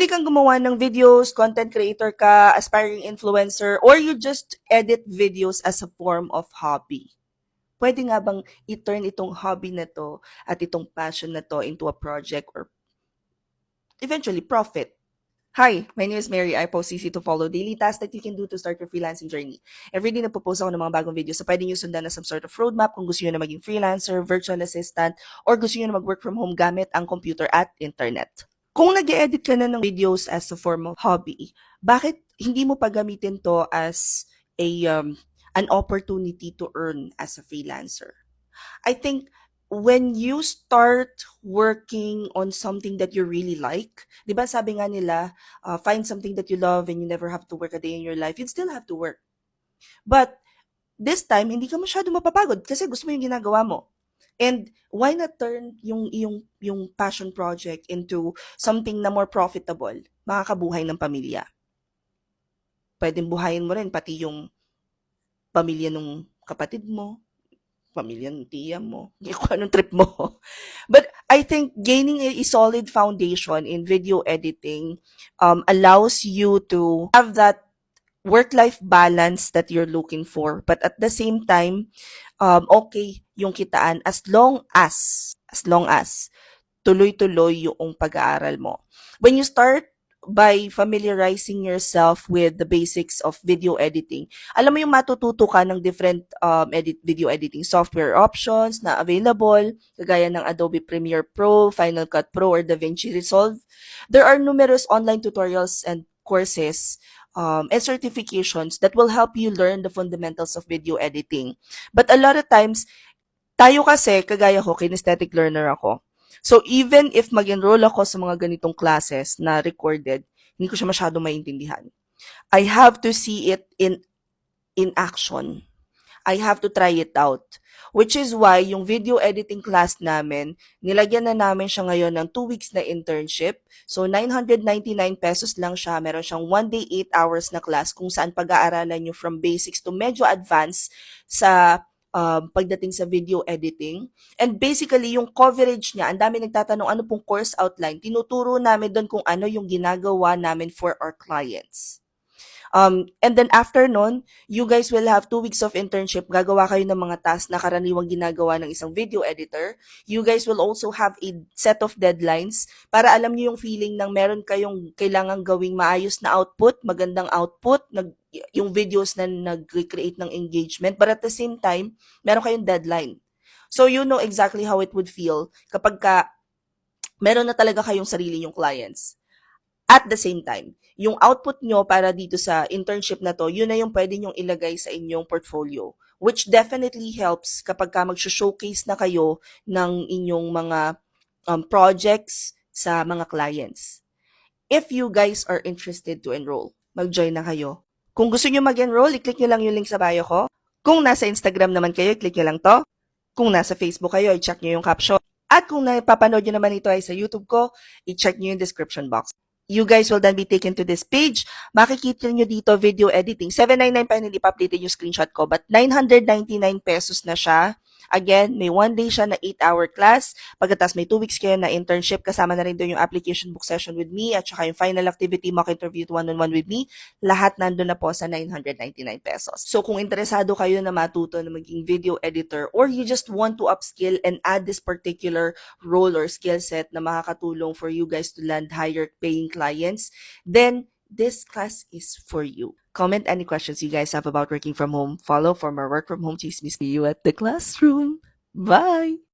Pwede kang gumawa ng videos, content creator ka, aspiring influencer, or you just edit videos as a form of hobby. Pwede nga bang i-turn itong hobby na to at itong passion na to into a project or eventually profit? Hi, my name is Mary. I post easy to follow daily tasks that you can do to start your freelancing journey. Every day nagpo-post ako ng mga bagong videos so pwede nyo sundan na some sort of roadmap kung gusto nyo na maging freelancer, virtual assistant, or gusto nyo na mag-work from home gamit ang computer at internet. Kung nag-edit ka na ng videos as a form of hobby, bakit hindi mo pa gamitin to as an opportunity to earn as a freelancer? I think when you start working on something that you really like, di ba sabi nga nila, find something that you love and you never have to work a day in your life, you'd still have to work. But this time, hindi ka masyado mapapagod kasi gusto mo yung ginagawa mo. And why not turn yung passion project into something na more profitable, makakabuhay ng pamilya? Pwedeng buhayin mo rin pati yung pamilya ng kapatid mo, pamilya ng tiya mo, kung anong trip mo. But I think gaining a solid foundation in video editing allows you to have that work-life balance that you're looking for. But at the same time, okay yung kitaan as long as tuloy-tuloy yung pag-aaral mo. When you start by familiarizing yourself with the basics of video editing, alam mo yung matututo ka ng different video editing software options na available, kagaya ng Adobe Premiere Pro, Final Cut Pro, or DaVinci Resolve. There are numerous online tutorials and courses and certifications that will help you learn the fundamentals of video editing. But a lot of times, tayo kasi, kagaya ko, kinesthetic learner ako. So even if mag-enroll ako sa mga ganitong classes na recorded, hindi ko siya masyado maintindihan. I have to see it in action. I have to try it out. Which is why yung video editing class namin, nilagyan na namin siya ngayon ng 2 weeks na internship. So 999 pesos lang siya. Meron siyang 1 day, 8 hours na class kung saan pag-aaralan nyo from basics to medyo advanced sa pagdating sa video editing. And basically, yung coverage niya, ang dami nagtatanong ano pong course outline, tinuturo namin doon kung ano yung ginagawa namin for our clients. And then after nun, you guys will have 2 weeks of internship. Gagawa kayo ng mga tasks na karaniwang ginagawa ng isang video editor. You guys will also have a set of deadlines para alam niyo yung feeling ng meron kayong kailangang gawing maayos na output, magandang output, yung videos na nag-create ng engagement. But at the same time, meron kayong deadline. So you know exactly how it would feel kapag meron na talaga kayong sarili yung clients. At the same time, yung output nyo para dito sa internship na to, yun na yung pwede nyong ilagay sa inyong portfolio. Which definitely helps kapag mag-showcase na kayo ng inyong mga projects sa mga clients. If you guys are interested to enroll, mag-join na kayo. Kung gusto nyo mag-enroll, i-click nyo lang yung link sa bio ko. Kung nasa Instagram naman kayo, i-click nyo lang to. Kung nasa Facebook kayo, i-check nyo yung caption. At kung napapanood nyo naman ito ay sa YouTube ko, i-check nyo yung description box. You guys will then be taken to this page. Makikita nyo dito video editing. 799 pa hindi pa-updated yung screenshot ko, but 999 pesos na siya. Again, may 1 day siya na 8-hour class. Pagkatapos may 2 weeks kayo na internship. Kasama na rin doon yung application book session with me at saka yung final activity mock interview one-on-one with me. Lahat nandun na po sa 999 pesos. So kung interesado kayo na matuto na maging video editor or you just want to upskill and add this particular role or skill set na makakatulong for you guys to land higher paying clients, then this class is for you. Comment any questions you guys have about working from home. Follow for more work from home chismis. See you at the classroom. Bye!